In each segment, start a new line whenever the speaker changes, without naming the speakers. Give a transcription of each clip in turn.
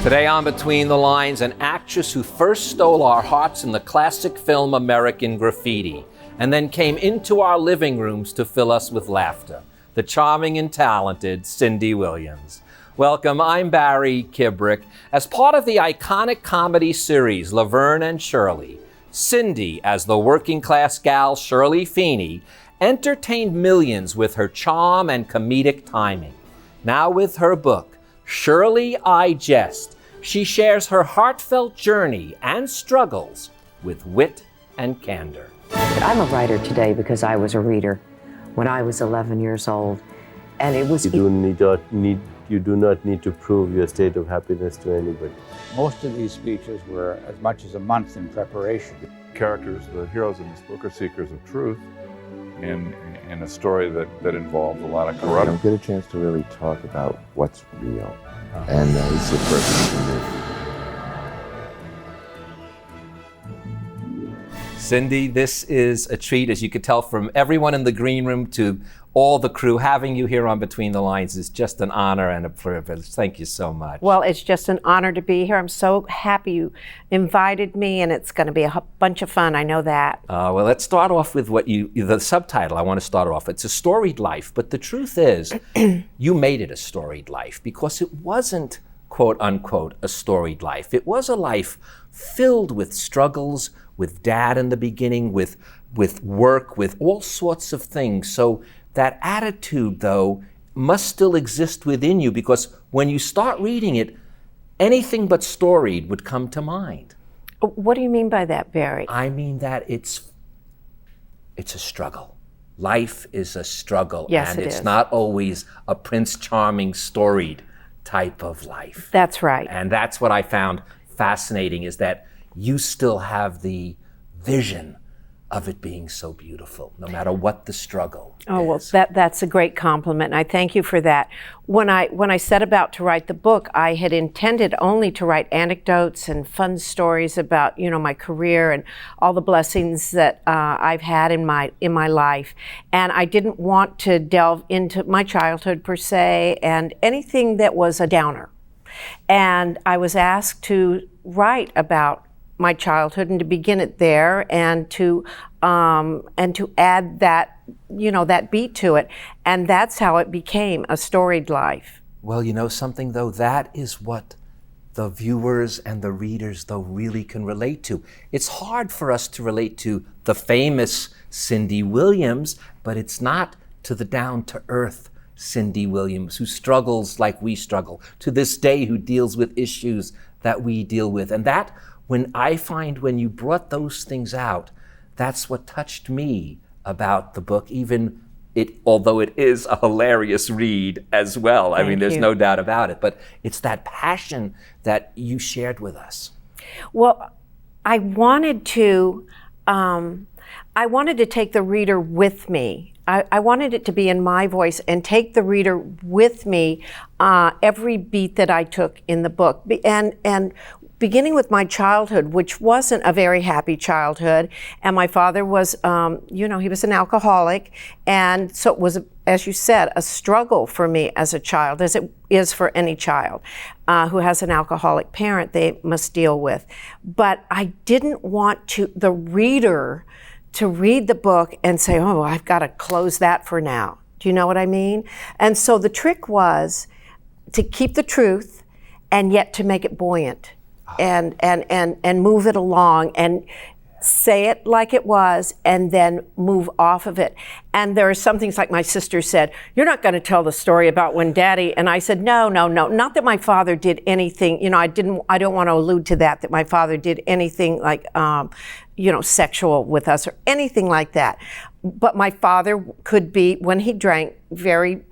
Today on Between the Lines, an actress who first stole our hearts in the classic film American Graffiti and then came into our living rooms to fill us with laughter. The charming and talented Cindy Williams. Welcome, I'm Barry Kibrick. As part of the iconic comedy series Laverne and Shirley, Cindy, as the working class gal Shirley Feeney, entertained millions with her charm and comedic timing. Now with her book, Shirley, I Jest, she shares her heartfelt journey and struggles with wit and candor.
I'm a writer today because I was a reader when I was 11 years old, and it was...
You do not need to prove your state of happiness to anybody.
Most of these speeches were as much as a month in preparation.
Characters, the heroes in this book, are seekers of truth in a story that involves a lot of
I
corruption.
don't get a chance to really talk about what's real, and it's the perfect to do.
Cindy, this is a treat, as you could tell from everyone in the green room to all the crew. Having you here on Between the Lines is just an honor and a privilege. Thank you so much.
Well, it's just an honor to be here. I'm so happy you invited me, and it's going to be a bunch of fun. I know that.
Well, let's start off with the subtitle I want to start off. It's A Storied Life, but the truth is, you made it a storied life because it wasn't, quote unquote, a storied life. It was a life filled with struggles, with dad in the beginning, with work, with all sorts of things. So that attitude, though, must still exist within you, because when you start reading it, anything but storied would come to mind.
What do you mean by that, Barry?
I mean that it's a struggle. Life is a struggle.
Yes,
and
it
it's
is.
not always a Prince Charming storied type of life.
That's right.
And that's what I found fascinating, is that you still have the vision of it being so beautiful, no matter what the struggle is.
Well, that's a great compliment, and I thank you for that. When I set about to write the book, I had intended only to write anecdotes and fun stories about, my career and all the blessings that I've had in my life, and I didn't want to delve into my childhood per se and anything that was a downer. And I was asked to write about my childhood and to begin it there, and to add that that beat to it, and that's how it became A Storied Life.
Well, you know something though, that is what the viewers and the readers though really can relate to. It's hard for us to relate to the famous Cindy Williams, but it's not to the down-to-earth Cindy Williams, who struggles like we struggle to this day, who deals with issues that we deal with. And that, when you brought those things out, that's what touched me about the book, although it is a hilarious read as well. I mean, there's no doubt about it, but it's that passion that you shared with us.
Well, I wanted to take the reader with me. I wanted it to be in my voice and take the reader with me every beat that I took in the book. And beginning with my childhood, which wasn't a very happy childhood, and my father was, he was an alcoholic, and so it was, as you said, a struggle for me as a child, as it is for any child who has an alcoholic parent they must deal with. But I didn't want the reader to read the book and say, oh, I've got to close that for now. Do you know what I mean? And so the trick was to keep the truth and yet to make it buoyant. And move it along and say it like it was, and then move off of it. And there are some things, like my sister said, you're not going to tell the story about when Daddy, and I said, no, not that my father did anything, I don't want to allude to that my father did anything like, sexual with us or anything like that. But my father could be, when he drank,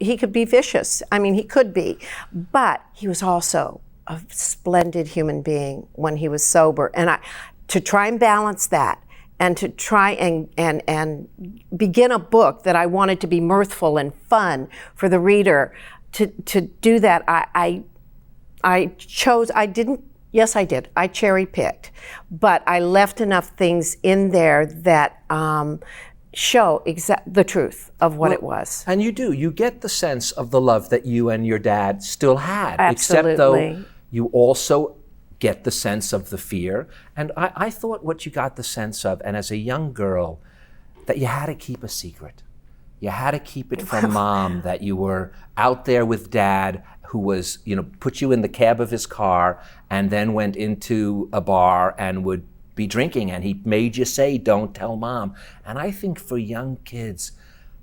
he could be vicious. I mean, he could be, but he was also a splendid human being when he was sober. And to try and balance that, and to try and begin a book that I wanted to be mirthful and fun for the reader, to do that, I cherry picked, but I left enough things in there that show the truth of what it was.
And you get the sense of the love that you and your dad still had.
Absolutely.
Except though you also get the sense of the fear. And I thought what you got the sense of, and as a young girl, that you had to keep a secret. You had to keep it from Mom that you were out there with Dad, who was, put you in the cab of his car and then went into a bar and would be drinking, and he made you say, don't tell Mom. And I think for young kids,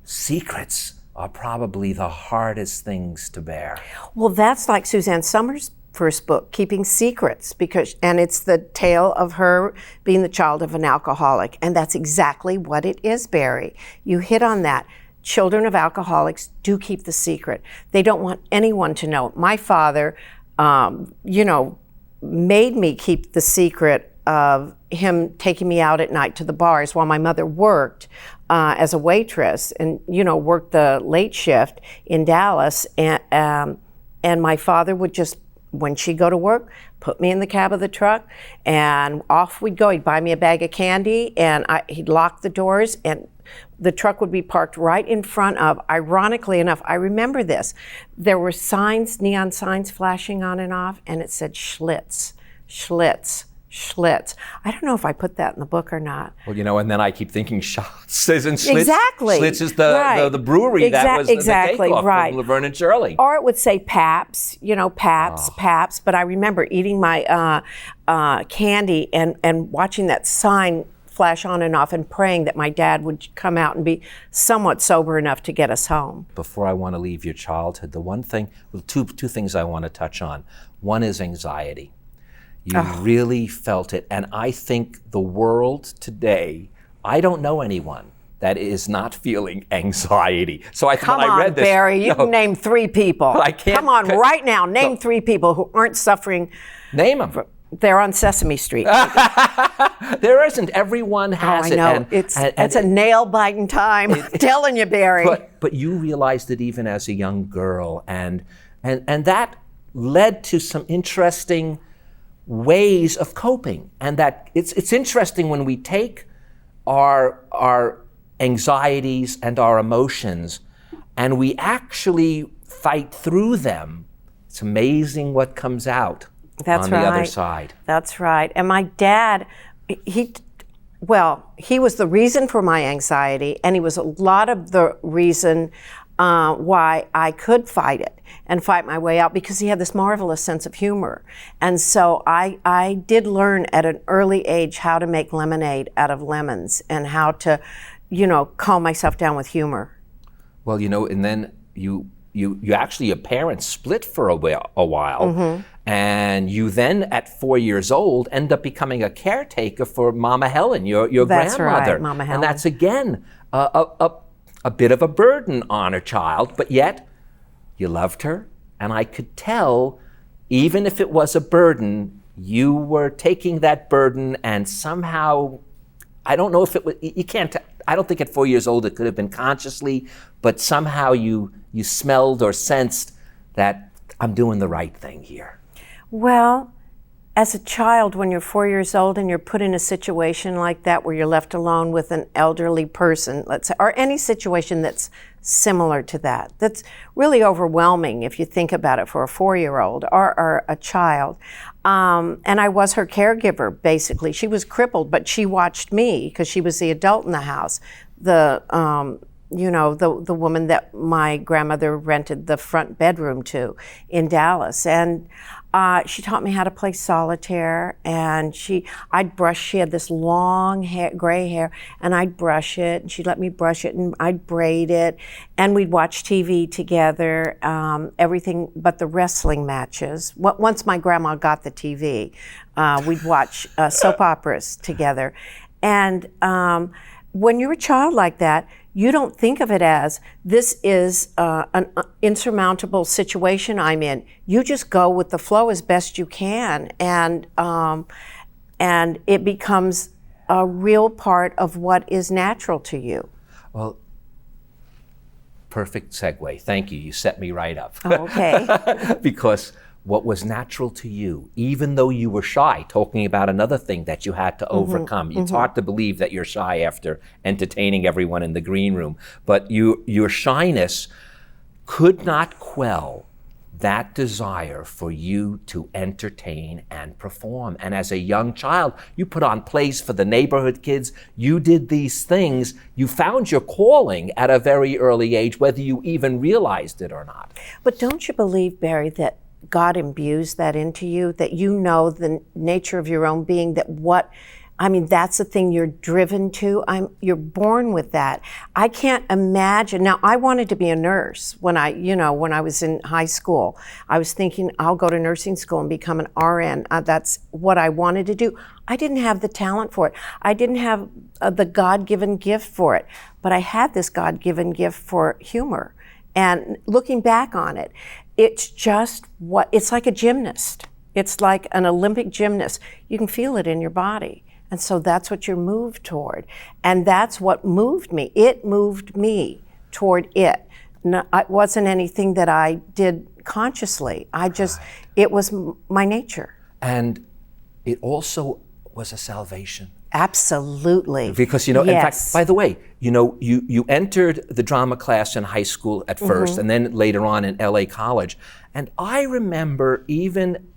secrets are probably the hardest things to bear.
Well, that's like Suzanne Summers' first book, Keeping Secrets, and it's the tale of her being the child of an alcoholic. And that's exactly what it is, Barry. You hit on that. Children of alcoholics do keep the secret. They don't want anyone to know. My father, made me keep the secret of him taking me out at night to the bars while my mother worked as a waitress and, worked the late shift in Dallas. And my father would just, when she'd go to work, put me in the cab of the truck and off we'd go. He'd buy me a bag of candy and he'd lock the doors, and the truck would be parked right in front of, ironically enough, I remember this, there were signs, neon signs flashing on and off, and it said Schlitz, Schlitz, Schlitz. I don't know if I put that in the book or not.
Well, and then I keep thinking Schlitz isn't Schlitz.
Exactly.
Schlitz is the brewery that was the takeoff from Laverne and Shirley.
Or it would say Pabst, Pabst. But I remember eating my candy and watching that sign flash on and off and praying that my dad would come out and be somewhat sober enough to get us home.
Before I want to leave your childhood, the one thing, two things I want to touch on. One is anxiety. You really felt it. And I think the world today, I don't know anyone that is not feeling anxiety. So when I read this,
Barry, you can name 3 people.
I can't.
Come on, right now, name 3 people who aren't suffering.
Name them.
They're on Sesame Street.
There isn't. Everyone has it.
I know. It's a nail-biting time. I'm telling you, Barry.
But you realized it even as a young girl, and that led to some interesting ways of coping. And that it's interesting when we take our anxieties and our emotions and we actually fight through them. It's amazing what comes out on the other side.
That's right. And my dad, he was the reason for my anxiety, and he was a lot of the reason why I could fight it and fight my way out, because he had this marvelous sense of humor. And so I did learn at an early age how to make lemonade out of lemons and how to, calm myself down with humor.
Well, and then you actually, your parents split for a while,
Mm-hmm.
and you then at 4 years old end up becoming a caretaker for Mama Helen, your
That's
grandmother.
Right, Mama Helen.
And that's again a bit of a burden on a child, but yet you loved her, and I could tell, even if it was a burden, you were taking that burden and somehow, I don't know if it was, I don't think at 4 years old it could have been consciously, but somehow you smelled or sensed that I'm doing the right thing here.
Well, as a child, when you're 4 years old and you're put in a situation like that where you're left alone with an elderly person, let's say, or any situation that's similar to that, that's really overwhelming if you think about it for a 4-year-old or a child. And I was her caregiver, basically. She was crippled, but she watched me because she was the adult in the house. The woman that my grandmother rented the front bedroom to in Dallas. And she taught me how to play solitaire, and she had this long gray hair, and I'd brush it, and she'd let me brush it, and I'd braid it, and we'd watch TV together, everything but the wrestling matches. Once my grandma got the TV, we'd watch soap operas together. And when you're a child like that, you don't think of it as, this is an insurmountable situation I'm in. You just go with the flow as best you can, and it becomes a real part of what is natural to you.
Well, perfect segue. Thank you. You set me right up.
Oh, okay.
Because what was natural to you, even though you were shy, talking about another thing that you had to overcome. It's hard to believe that you're shy after entertaining everyone in the green room, but your shyness could not quell that desire for you to entertain and perform. And as a young child, you put on plays for the neighborhood kids. You did these things. You found your calling at a very early age, whether you even realized it or not.
But don't you believe, Barry, that God imbues that into you, that you know the nature of your own being, that's the thing you're driven to. You're born with that. I can't imagine. Now, I wanted to be a nurse when I was in high school. I was thinking I'll go to nursing school and become an RN. That's what I wanted to do. I didn't have the talent for it. I didn't have the God-given gift for it. But I had this God-given gift for humor. And looking back on it, it's like a gymnast. It's like an Olympic gymnast. You can feel it in your body. And so that's what you're moved toward. And that's what moved me. It moved me toward it. It wasn't anything that I did consciously. It was my nature.
And it also was a salvation.
Absolutely.
Because, in fact, by the way, you entered the drama class in high school at first, and then later on in LA College. And I remember even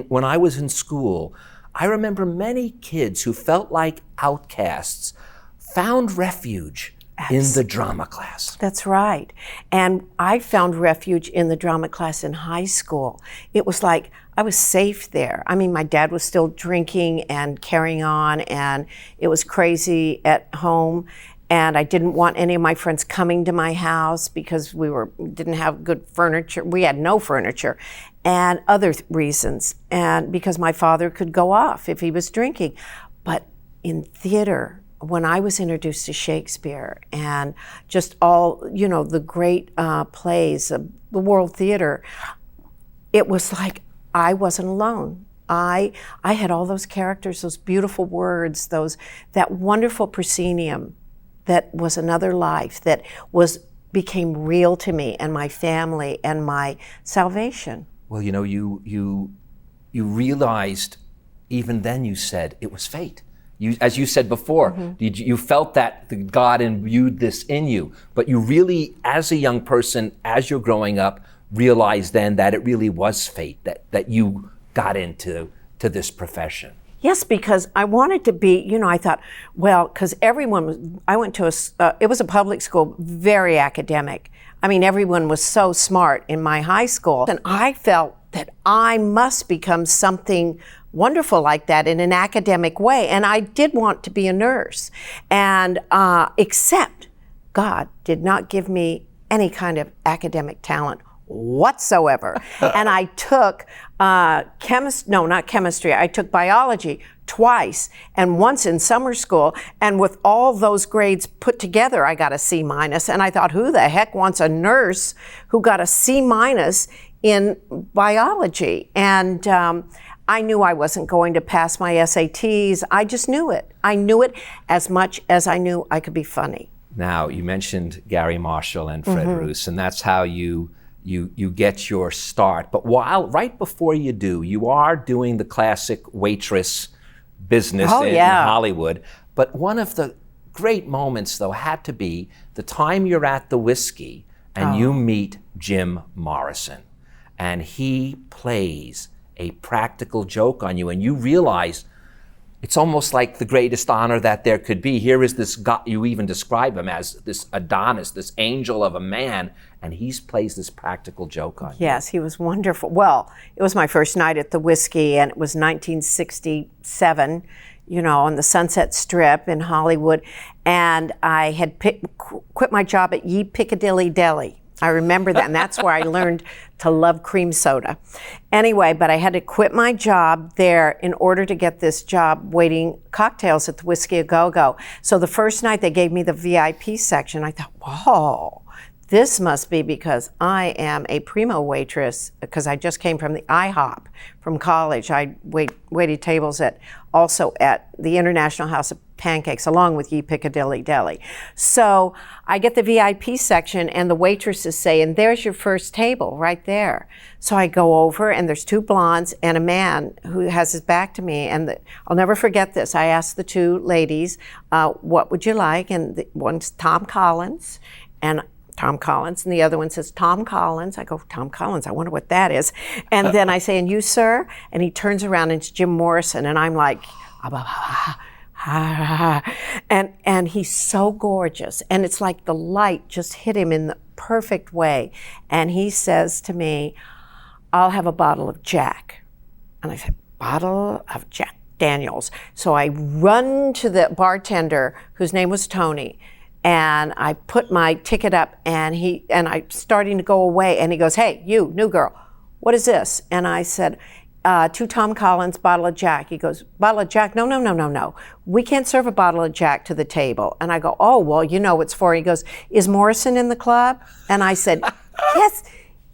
when I was in school, I remember many kids who felt like outcasts found refuge in the drama class.
That's right. And I found refuge in the drama class in high school. It was like I was safe there. I mean, my dad was still drinking and carrying on, and it was crazy at home. And I didn't want any of my friends coming to my house because we didn't have good furniture. We had no furniture, and other reasons. And because my father could go off if he was drinking. But in theater, when I was introduced to Shakespeare and just all, the great plays of the World Theater, it was like I wasn't alone. I had all those characters, those beautiful words, that wonderful proscenium that was another life, that became real to me and my family and my salvation.
Well, you realized, even then you said it was fate. As you said before, you felt that God imbued this in you, but you really, as a young person, as you're growing up, realized then that it really was fate, that you got into this profession.
Yes, because I wanted to be, I thought, because I went to it was a public school, very academic. I mean, everyone was so smart in my high school. And I felt that I must become something wonderful like that in an academic way. And I did want to be a nurse. And except God did not give me any kind of academic talent whatsoever. And I took not chemistry, I took biology twice, and once in summer school, and with all those grades put together, I got a C-. And I thought, who the heck wants a nurse who got a C- in biology? And I knew I wasn't going to pass my SATs. I just knew it. I knew it as much as I knew I could be funny.
Now, you mentioned Gary Marshall and Fred Roos, and that's how you get your start. But right before you do, you are doing the classic waitress business in Hollywood. But one of the great moments, though, had to be the time you're at the Whiskey and you meet Jim Morrison. And he plays a practical joke on you, and you realize it's almost like the greatest honor that there could be. Here is this guy, you even describe him as this Adonis, this angel of a man, and he plays this practical joke on you.
Yes, he was wonderful. Well, it was my first night at the Whiskey, and it was 1967, on the Sunset Strip in Hollywood, and I had quit my job at Ye Piccadilly Deli. I remember that, and that's where I learned to love cream soda. Anyway, but I had to quit my job there in order to get this job waiting cocktails at the Whiskey A Go-Go. So the first night they gave me the VIP section. I thought, whoa, this must be because I am a primo waitress, because I just came from the IHOP from college. I waited tables also at the International House of Pancakes, along with Ye Piccadilly Deli. So I get the VIP section, and the waitresses say, and there's your first table right there. So I go over, and there's two blondes and a man who has his back to me. And I'll never forget this. I asked the two ladies, what would you like? And one's Tom Collins, and Tom Collins, and the other one says, Tom Collins. I go, Tom Collins, I wonder what that is. And then I say, and you, sir? And he turns around and it's Jim Morrison, and I'm like, and he's so gorgeous. And it's like the light just hit him in the perfect way. And he says to me, I'll have a bottle of Jack. And I said, bottle of Jack Daniels. So I run to the bartender, whose name was Tony, and I put my ticket up, and I'm starting to go away, and he goes, hey, you, new girl, what is this? And I said, 2 Tom Collins, bottle of Jack. He goes, bottle of Jack? No. We can't serve a bottle of Jack to the table. And I go, oh, well, you know it's for. He goes, is Morrison in the club? And I said, yes,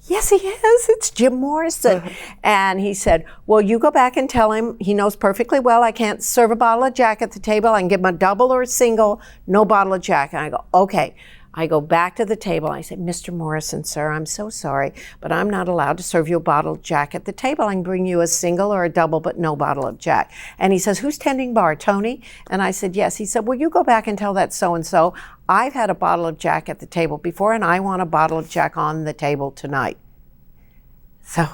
he is. It's Jim Morrison. And he said, well, you go back and tell him he knows perfectly well I can't serve a bottle of Jack at the table. I can give him a double or a single, no bottle of Jack. And I go, okay. I go back to the table. I say, Mr. Morrison, sir, I'm so sorry, but I'm not allowed to serve you a bottle of Jack at the table. I can bring you a single or a double, but no bottle of Jack. And he says, who's tending bar, Tony? And I said, yes. He said, well, you go back and tell that so-and-so I've had a bottle of Jack at the table before, and I want a bottle of Jack on the table tonight. So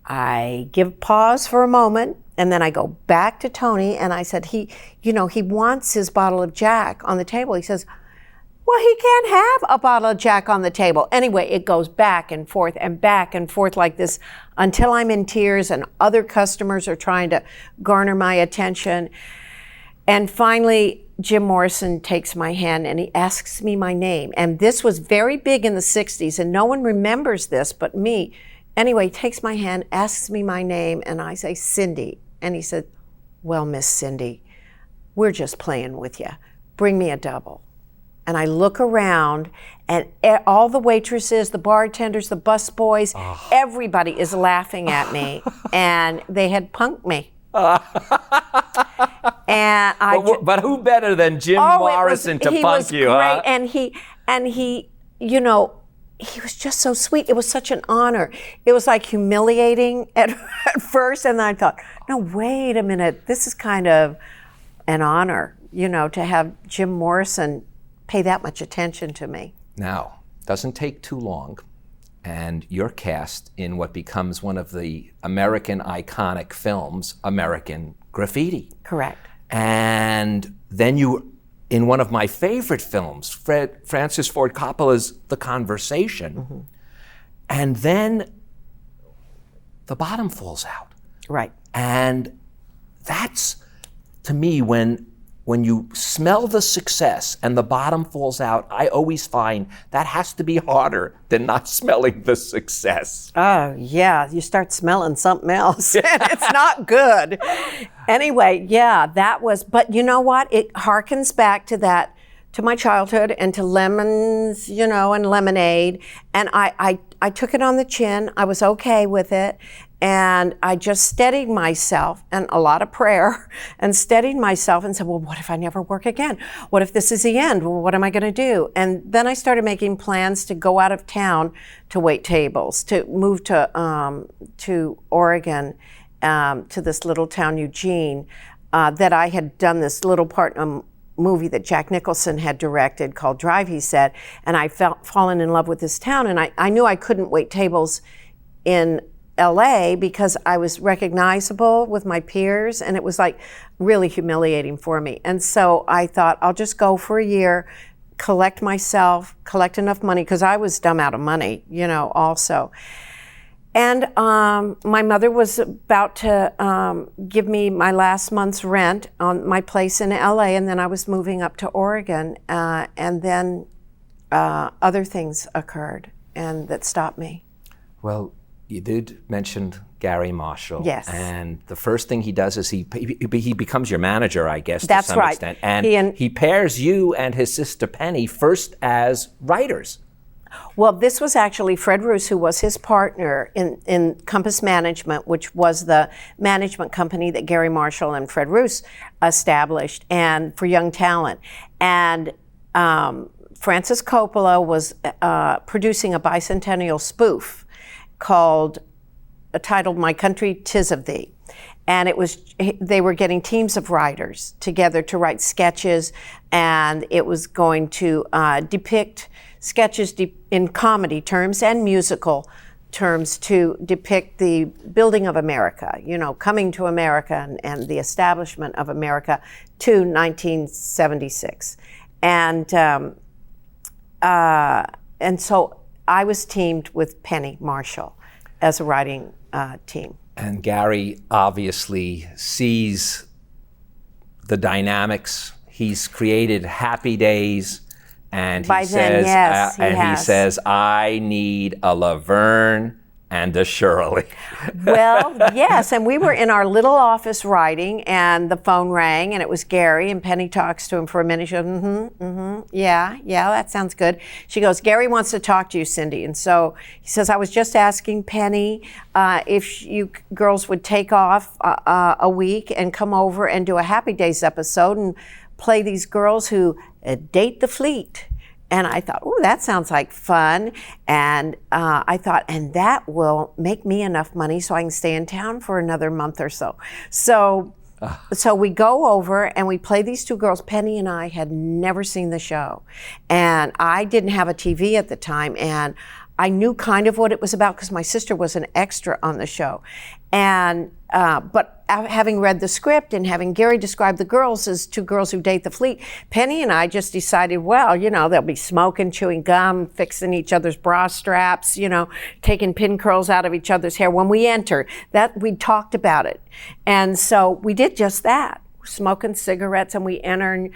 I give pause for a moment, and then I go back to Tony, and I said, he wants his bottle of Jack on the table. He says, well, he can't have a bottle of Jack on the table. Anyway, it goes back and forth like this until I'm in tears and other customers are trying to garner my attention. And finally, Jim Morrison takes my hand and he asks me my name. And this was very big in the 60s, and no one remembers this but me. Anyway, he takes my hand, asks me my name, and I say, Cindy. And he said, well, Miss Cindy, we're just playing with you. Bring me a double. And I look around, and all the waitresses, the bartenders, the busboys, everybody is laughing at me, and they had punked me. And
but who better than Jim Morrison to punk you,
great.
huh?
And he, he was just so sweet. It was such an honor. It was like humiliating at first, and then I thought, no, wait a minute, this is kind of an honor, to have Jim Morrison pay that much attention to me.
Now, doesn't take too long, and you're cast in what becomes one of the American iconic films, American Graffiti.
Correct.
And then you, in one of my favorite films, Francis Ford Coppola's The Conversation, and then the bottom falls out.
Right.
And that's, to me, when you smell the success and the bottom falls out, I always find that has to be harder than not smelling the success.
Oh, yeah. You start smelling something else, and it's not good. Anyway, yeah, that was, but you know what? It harkens back to that, to my childhood and to lemons, and lemonade. And I took it on the chin. I was okay with it. And I just steadied myself, and a lot of prayer, and steadied myself and said, well, what if I never work again? What if this is the end? Well, what am I going to do? And then I started making plans to go out of town to wait tables, to move to Oregon, to this little town, Eugene, that I had done this little part in a movie that Jack Nicholson had directed called Drive, he said, and I fallen in love with this town, and I knew I couldn't wait tables in LA because I was recognizable with my peers, and it was like really humiliating for me. And so I thought, I'll just go for a year, collect enough money, because I was dumb out of money, also. And my mother was about to give me my last month's rent on my place in LA, and then I was moving up to Oregon, and then other things occurred and that stopped me.
Well, you did mention Gary Marshall.
Yes.
And the first thing he does is he becomes your manager, I guess,
That's
to some
right.
extent. And he pairs you and his sister Penny first as writers.
Well, this was actually Fred Roos, who was his partner in Compass Management, which was the management company that Gary Marshall and Fred Roos established, and for young talent. And Francis Coppola was producing a bicentennial spoof titled My Country 'Tis of Thee. And they were getting teams of writers together to write sketches, and it was going to depict sketches in comedy terms and musical terms to depict the building of America, coming to America and the establishment of America to 1976. And so I was teamed with Penny Marshall as a writing team.
And Gary obviously sees the dynamics. He's created Happy Days, and he says, I need a Laverne and a Shirley.
Well, yes, and we were in our little office writing, and the phone rang, and it was Gary, and Penny talks to him for a minute. She goes, yeah, that sounds good. She goes, Gary wants to talk to you, Cindy. And so he says, I was just asking Penny if you girls would take off a week and come over and do a Happy Days episode and play these girls who date the fleet. And I thought, oh, that sounds like fun. And I thought, and that will make me enough money so I can stay in town for another month or so. So we go over and we play these two girls. Penny and I had never seen the show. And I didn't have a TV at the time. And I knew kind of what it was about because my sister was an extra on the show. And but having read the script and having Gary describe the girls as two girls who date the fleet, Penny and I just decided, well, they'll be smoking, chewing gum, fixing each other's bra straps, taking pin curls out of each other's hair. When we entered, that we talked about it. And so we did just that, smoking cigarettes, and we enter and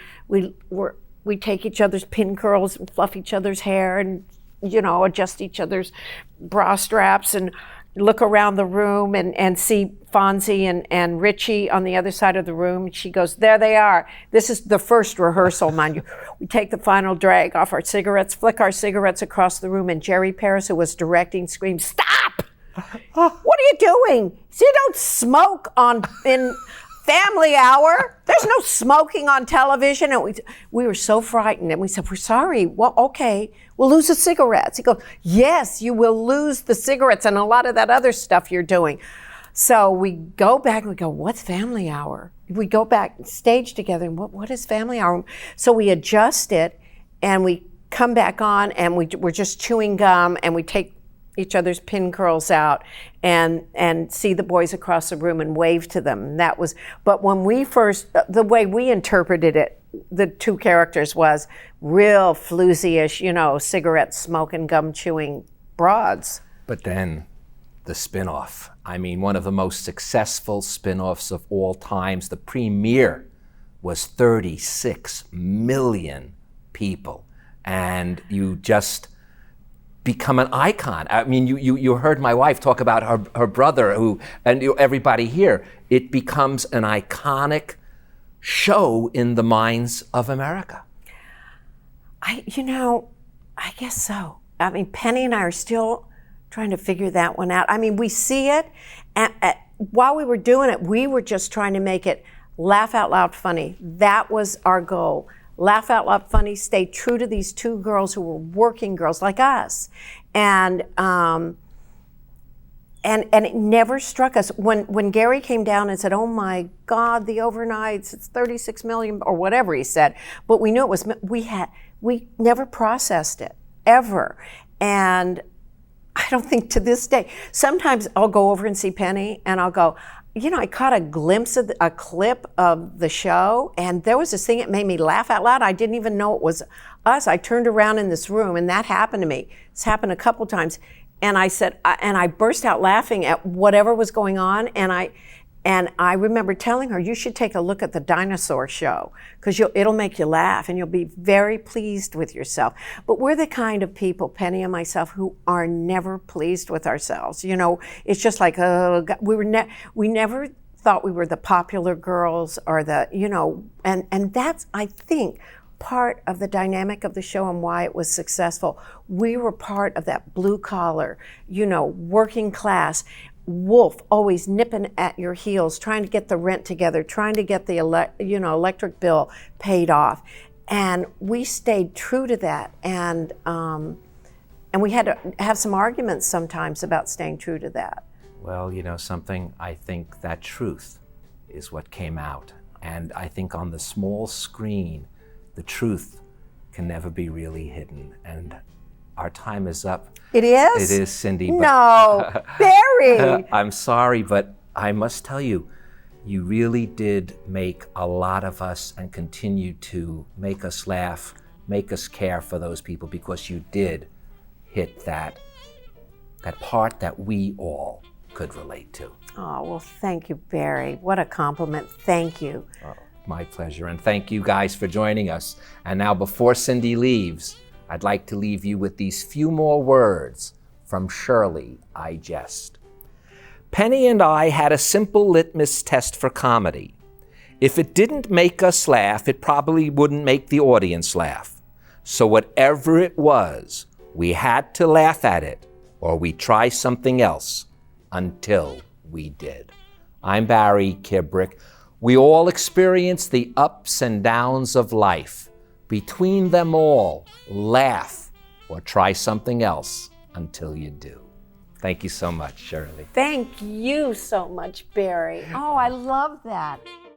we take each other's pin curls and fluff each other's hair and adjust each other's bra straps and look around the room and see Fonzie and Richie on the other side of the room. She goes, there they are. This is the first rehearsal, mind you. We take the final drag off our cigarettes, flick our cigarettes across the room, and Jerry Paris, who was directing, screams, stop! What are you doing? So you don't smoke in Family Hour. There's no smoking on television. And we were so frightened, and we said, we're sorry. Well, okay, we'll lose the cigarettes. He goes, yes, you will lose the cigarettes and a lot of that other stuff you're doing. So we go back and we go, what's Family Hour? We go back stage together, and what is Family Hour? So we adjust it, and we come back on, and we're just chewing gum, and we take each other's pin curls out and see the boys across the room and wave to them. But when we first, the way we interpreted it, the two characters was real floozy-ish, cigarette smoking, gum chewing broads.
But then the spin-off. I mean, one of the most successful spin-offs of all times. The premiere was 36 million people. And you just become an icon. I mean, you heard my wife talk about her brother and everybody here. It becomes an iconic show in the minds of America.
I guess so. I mean, Penny and I are still trying to figure that one out. I mean, we see it, and while we were doing it, we were just trying to make it laugh out loud funny. That was our goal. Laugh out loud funny, stay true to these two girls who were working girls like us. And it never struck us. When Gary came down and said, oh my God, the overnights, it's 36 million, or whatever he said, but we knew it was, we never processed it, ever. And I don't think to this day, sometimes I'll go over and see Penny and I'll go, I caught a glimpse of a clip of the show, and there was this thing that made me laugh out loud. I didn't even know it was us. I turned around in this room, and that happened to me. It's happened a couple times. And I said, and I burst out laughing at whatever was going on, and I remember telling her, you should take a look at the dinosaur show, because it'll make you laugh, and you'll be very pleased with yourself. But we're the kind of people, Penny and myself, who are never pleased with ourselves. It's just like, we never thought we were the popular girls or and that's, I think, part of the dynamic of the show and why it was successful. We were part of that blue collar, working class. Wolf, always nipping at your heels, trying to get the rent together, trying to get the electric bill paid off, and we stayed true to that. And we had to have some arguments sometimes about staying true to that.
Well, something, I think that truth is what came out, and I think on the small screen, the truth can never be really hidden. And our time is up.
It is?
It is, Cindy. But
No, Barry!
I'm sorry, but I must tell you, you really did make a lot of us and continue to make us laugh, make us care for those people, because you did hit that part that we all could relate to.
Oh, well, thank you, Barry. What a compliment. Thank you.
My pleasure, and thank you guys for joining us. And now, before Cindy leaves, I'd like to leave you with these few more words from Shirley, I Jest. Penny and I had a simple litmus test for comedy. If it didn't make us laugh, it probably wouldn't make the audience laugh. So whatever it was, we had to laugh at it, or we'd try something else until we did. I'm Barry Kibrick. We all experience the ups and downs of life. Between them all, laugh or try something else until you do. Thank you so much, Shirley.
Thank you so much, Barry. Oh, I love that.